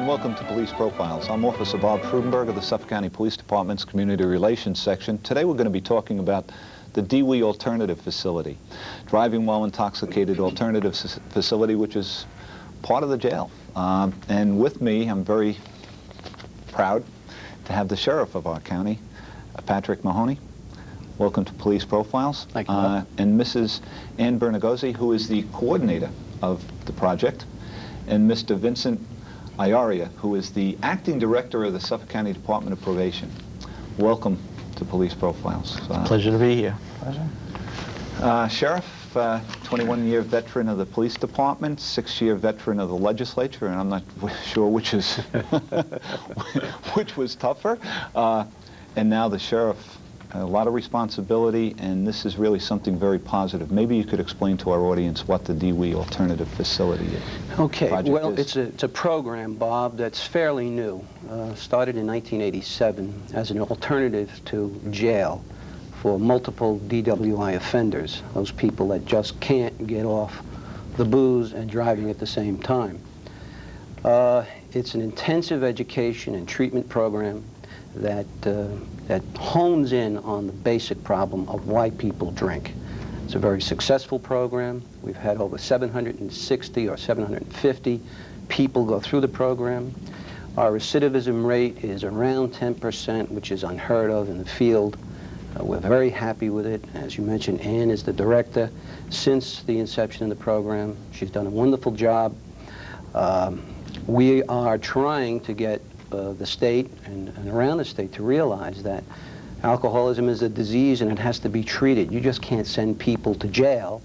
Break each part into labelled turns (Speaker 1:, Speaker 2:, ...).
Speaker 1: Welcome to Police Profiles. I'm Officer Bob Frudenberg of the Suffolk County Police Department's Community Relations Section. Today we're going to be talking about the DWI Alternative Facility, Driving While Intoxicated Alternative Facility, which is part of the jail. And with me, I'm very proud to have the Sheriff of our county, Patrick Mahoney. Welcome to Police Profiles.
Speaker 2: Thank you.
Speaker 1: And Mrs. Ann Bernagosi, who is the coordinator of the project, and Mr. Vincent Iaria, who is the acting director of the Suffolk County Department of Probation. Welcome to Police Profiles.
Speaker 2: Pleasure to be here.
Speaker 1: Pleasure. Sheriff, 21-year veteran of the police department, 6-year veteran of the legislature, and I'm not sure which is which was tougher. And now the sheriff, a lot of responsibility, and this is really something very positive. Maybe you could explain to our audience what the DWI Alternative Facility is.
Speaker 2: Okay, well, it's a program, Bob, that's fairly new. Started in 1987 as an alternative to jail for multiple DWI offenders, those people that just can't get off the booze and driving at the same time. It's an intensive education and treatment program that hones in on the basic problem of why people drink. It's a very successful program. We've had over 760 or 750 people go through the program. Our recidivism rate is around 10%, which is unheard of in the field. We're very happy with it. As you mentioned, Ann is the director since the inception of the program. She's done a wonderful job. We are trying to get the state and around the state to realize that alcoholism is a disease and it has to be treated. You just can't send people to jail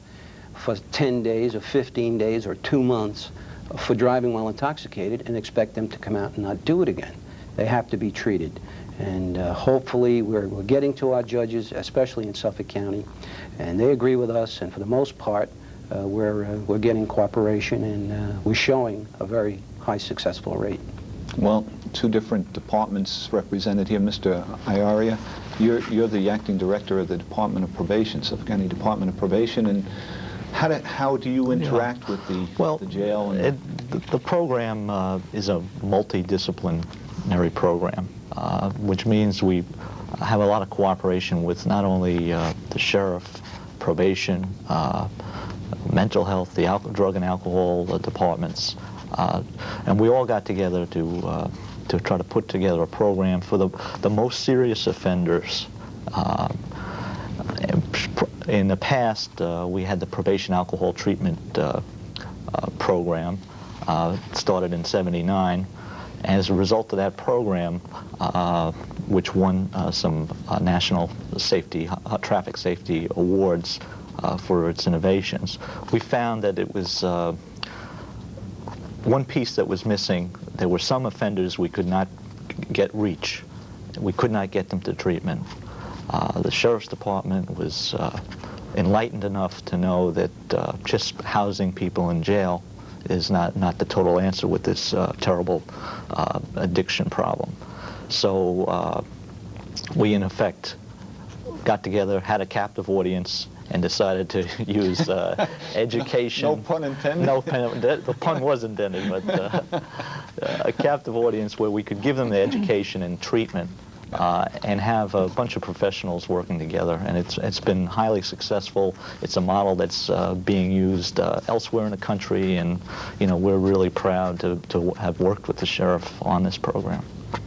Speaker 2: for 10 days or 15 days or 2 months for driving while intoxicated and expect them to come out and not do it again. They have to be treated. And hopefully we're getting to our judges, especially in Suffolk County, and they agree with us, and for the most part we're getting cooperation, and we're showing a very high successful rate.
Speaker 1: Well, two different departments represented here. Mr. Iaria, you're the acting director of the Department of Probation, Suffolk County Department of Probation, and how do you interact with the jail? And
Speaker 3: the program is a multidisciplinary program, which means we have a lot of cooperation with not only the sheriff, probation, mental health, the drug and alcohol departments. And we all got together to try to put together a program for the most serious offenders. In the past, we had the probation alcohol treatment program. Started in '79. As a result of that program, which won some national traffic safety awards for its innovations, we found that it was one piece that was missing. There were some offenders we could not get reach. We could not get them to treatment. The Sheriff's Department was enlightened enough to know that just housing people in jail is not the total answer with this terrible addiction problem. So we, in effect, got together, had a captive audience, and decided to use education.
Speaker 1: No pun intended?
Speaker 3: No pun, the pun was intended, but a captive audience where we could give them the education and treatment and have a bunch of professionals working together. And it's been highly successful. It's a model that's being used elsewhere in the country, and we're really proud to have worked with the sheriff on this program.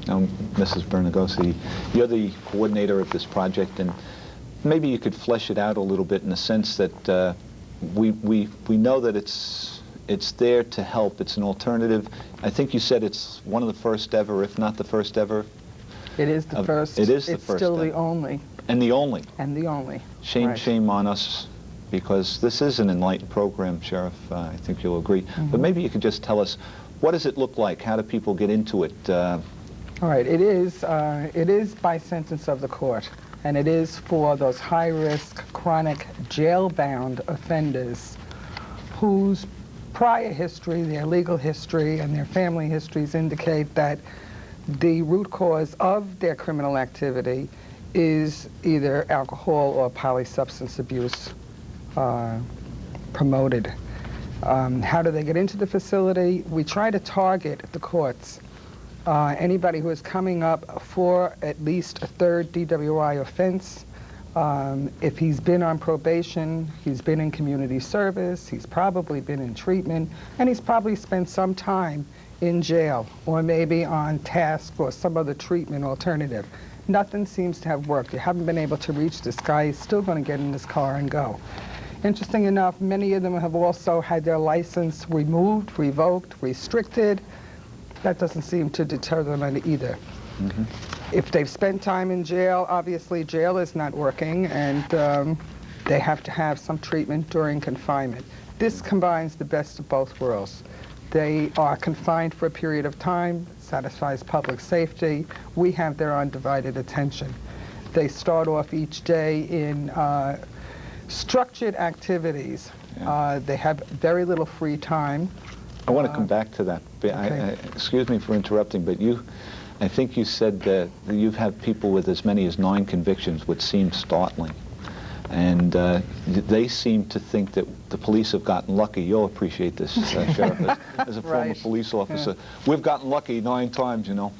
Speaker 1: Now, Mrs. Bernagosi, you're the coordinator of this project, and maybe you could flesh it out a little bit in the sense that we know that it's there to help. It's an alternative. I think you said it's one of the first ever, if not the first ever.
Speaker 4: It is the first.
Speaker 1: It is the first.
Speaker 4: It's still
Speaker 1: ever.
Speaker 4: the only.
Speaker 1: And the only.
Speaker 4: And the only.
Speaker 1: Shame,
Speaker 4: right.
Speaker 1: Shame on us, because this is an enlightened program, Sheriff. I think you'll agree. Mm-hmm. But maybe you could just tell us, what does it look like? How do people get into it?
Speaker 4: All right, it is by sentence of the court, and it is for those high-risk, chronic, jail-bound offenders whose prior history, their legal history, and their family histories indicate that the root cause of their criminal activity is either alcohol or polysubstance abuse promoted. How do they get into the facility? We try to target the courts. Anybody who is coming up for at least a third DWI offense. If he's been on probation, he's been in community service, he's probably been in treatment, and he's probably spent some time in jail or maybe on task or some other treatment alternative. Nothing seems to have worked. You haven't been able to reach this guy. He's still going to get in his car and go. Interesting enough, many of them have also had their license removed, revoked, restricted. That doesn't seem to deter them either. Mm-hmm. If they've spent time in jail, obviously jail is not working, and they have to have some treatment during confinement. This combines the best of both worlds. They are confined for a period of time, satisfies public safety. We have their undivided attention. They start off each day in structured activities. Yeah. They have very little free time.
Speaker 1: I want to come back to that.
Speaker 4: Okay.
Speaker 1: Excuse me for interrupting, but I think you said that you've had people with as many as 9 convictions, which seems startling. And they seem to think that the police have gotten lucky. You'll appreciate this, Sheriff, as a former police officer. Yeah. We've gotten lucky 9 times, you know.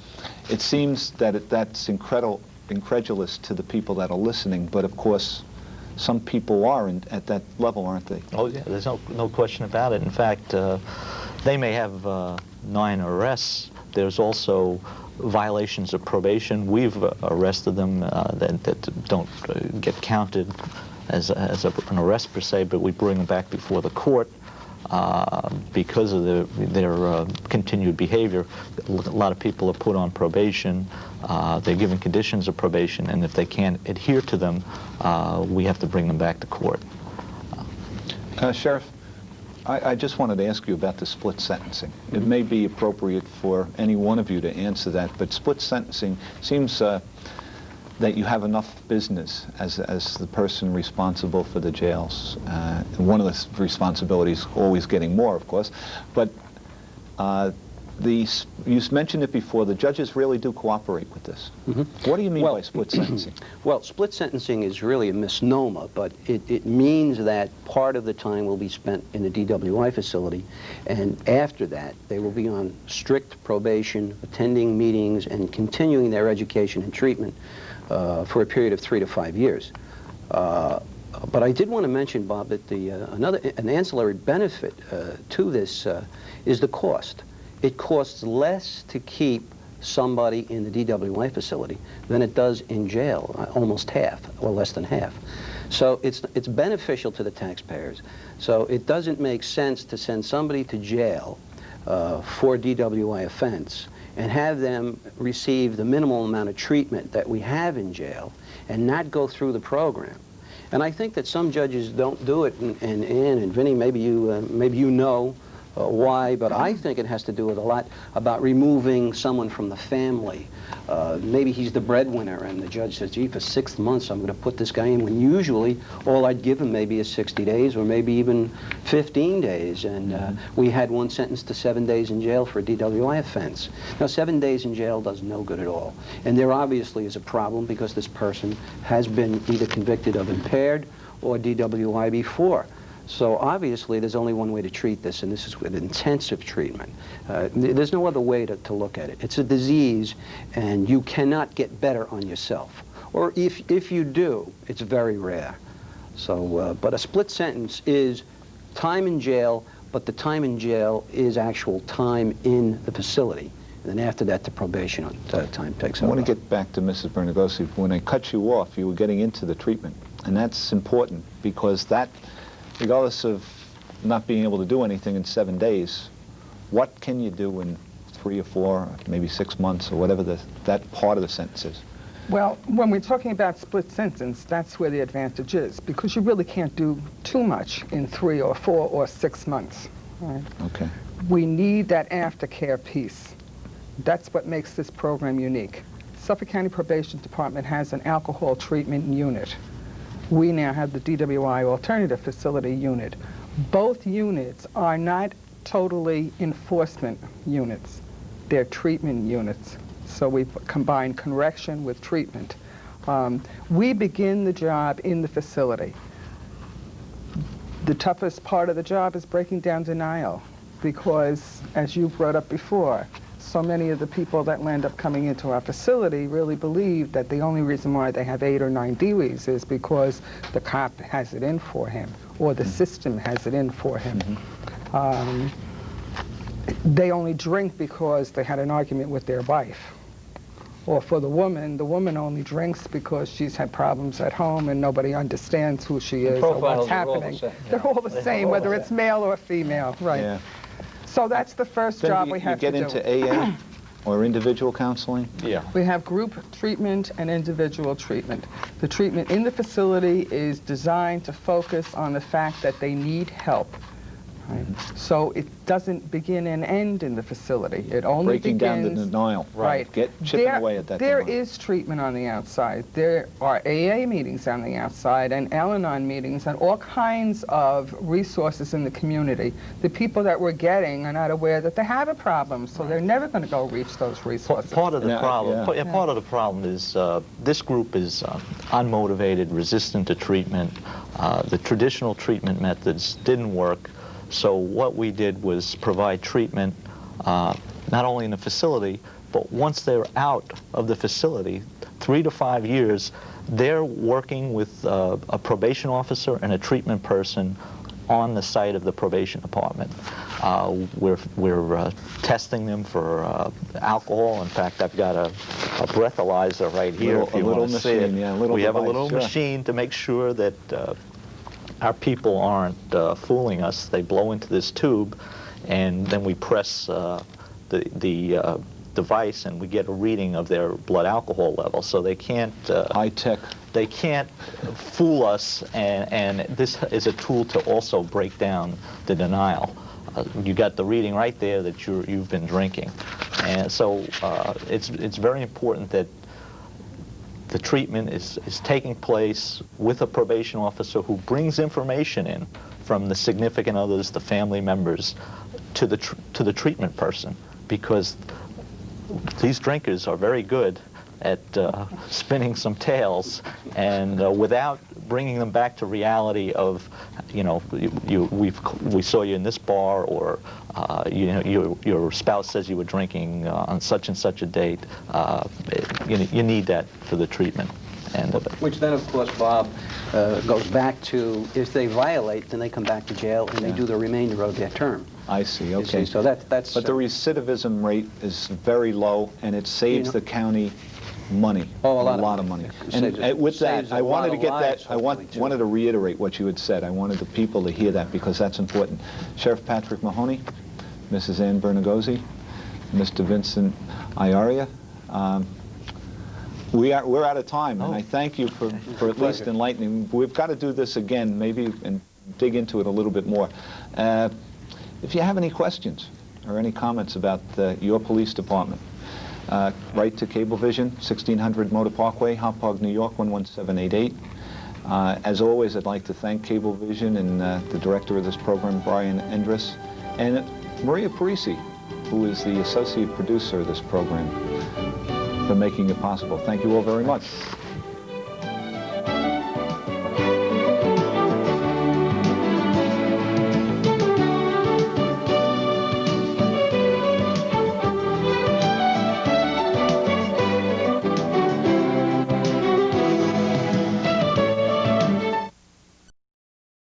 Speaker 1: It seems that that's incredulous to the people that are listening, but of course, some people are at that level, aren't they?
Speaker 3: Oh, yeah, there's no question about it. In fact, they may have 9 arrests. There's also violations of probation. We've arrested them that don't get counted as an arrest per se, but we bring them back before the court because of their continued behavior. A lot of people are put on probation. They're given conditions of probation, and if they can't adhere to them, we have to bring them back to court.
Speaker 1: Sheriff, I just wanted to ask you about the split sentencing. It may be appropriate for any one of you to answer that, but split sentencing seems that you have enough business as the person responsible for the jails. And one of the responsibilities, always getting more, of course, but you mentioned it before, the judges really do cooperate with this. Mm-hmm. What do you mean by split sentencing?
Speaker 2: Well, split sentencing is really a misnomer, but it means that part of the time will be spent in the DWI facility, and after that they will be on strict probation, attending meetings, and continuing their education and treatment for a period of 3 to 5 years. But I did want to mention, Bob, that an ancillary benefit to this is the cost. It costs less to keep somebody in the DWI facility than it does in jail, almost half, or less than half. So it's beneficial to the taxpayers. So it doesn't make sense to send somebody to jail for a DWI offense and have them receive the minimal amount of treatment that we have in jail and not go through the program. And I think that some judges don't do it, and Ann and Vinny, maybe you know why, but I think it has to do with a lot about removing someone from the family. Maybe he's the breadwinner, and the judge says, gee, for 6 months I'm going to put this guy in, when usually all I'd give him maybe is 60 days or maybe even 15 days. And we had one sentenced to 7 days in jail for a DWI offense. Now, 7 days in jail does no good at all. And there obviously is a problem because this person has been either convicted of impaired or DWI before. So obviously there's only one way to treat this, and this is with intensive treatment. There's no other way to look at it. It's a disease, and you cannot get better on yourself. Or if you do, it's very rare. So, but a split sentence is time in jail, but the time in jail is actual time in the facility. And then after that, the probation time takes over.
Speaker 1: I want to get back to Mrs. Bernagosi. When I cut you off, you were getting into the treatment, and that's important because that, regardless of not being able to do anything in 7 days, what can you do in 3 or 4, maybe 6 months, or whatever that part of the sentence is?
Speaker 4: Well, when we're talking about split sentence, that's where the advantage is, because you really can't do too much in 3 or 4 or 6 months. Right?
Speaker 1: Okay.
Speaker 4: We need that aftercare piece. That's what makes this program unique. Suffolk County Probation Department has an alcohol treatment unit. We now have the DWI Alternative Facility unit. Both units are not totally enforcement units. They're treatment units. So we combine correction with treatment. We begin the job in the facility. The toughest part of the job is breaking down denial because, as you brought up before, so many of the people that land up coming into our facility really believe that the only reason why they have 8 or 9 DWIs is because the cop has it in for him or the system has it in for him. They only drink because they had an argument with their wife. Or for the woman only drinks because she's had problems at home and nobody understands who she is or what's happening. They're all the same, whether it's male or female, right? Yeah. So that's the first job we have to do.
Speaker 1: You get into AA or individual counseling?
Speaker 3: Yeah.
Speaker 4: We have group treatment and individual treatment. The treatment in the facility is designed to focus on the fact that they need help. Right. So it doesn't begin and end in the facility. It only
Speaker 1: breaking
Speaker 4: begins,
Speaker 1: down the denial.
Speaker 4: Right.
Speaker 1: Chipping away at that
Speaker 4: There
Speaker 1: denial.
Speaker 4: is treatment on the outside. There are AA meetings on the outside and Al-Anon meetings and all kinds of resources in the community. The people that we're getting are not aware that they have a problem, so they're never going to go reach those resources.
Speaker 3: Part of the problem, part of the problem is this group is unmotivated, resistant to treatment. The traditional treatment methods didn't work. So what we did was provide treatment not only in the facility, but once they're out of the facility, 3 to 5 years, they're working with a probation officer and a treatment person on the site of the probation department. We're testing them for alcohol. In fact, I've got a breathalyzer right here if you want to see it.
Speaker 1: Yeah,
Speaker 3: we have a little machine to make sure that our people aren't fooling us. They blow into this tube, and then we press the device, and we get a reading of their blood alcohol level. So they can't
Speaker 1: high tech.
Speaker 3: They can't fool us, and this is a tool to also break down the denial. You got the reading right there that you've been drinking, and so it's very important that the treatment is taking place with a probation officer who brings information in from the significant others, the family members, to the treatment person, because these drinkers are very good at spinning some tales, and without bringing them back to reality of, you know, we saw you in this bar, or you know, your spouse says you were drinking on such and such a date. You need that for the treatment. And
Speaker 2: which then, of course, Bob, goes back to if they violate, then they come back to jail and they do the remainder of their term.
Speaker 1: I see. Okay.
Speaker 2: So that's.
Speaker 1: But the recidivism rate is very low, and it saves the county money.
Speaker 2: Oh, a
Speaker 1: lot of money. And with that, I wanted to get that. I wanted to reiterate what you had said. I wanted the people to hear that because that's important. Sheriff Patrick Mahoney, Mrs. Ann Bernagosi, Mr. Vincent Iaria. We're out of time, and I thank you for at least enlightening. We've got to do this again, maybe, and dig into it a little bit more. If you have any questions or any comments about your police department, write to Cablevision, 1600 Motor Parkway, Hauppauge, New York, 11788. As always, I'd like to thank Cablevision and the director of this program, Brian Endress, and Maria Parisi, who is the associate producer of this program, for making it possible. Thank you all very much.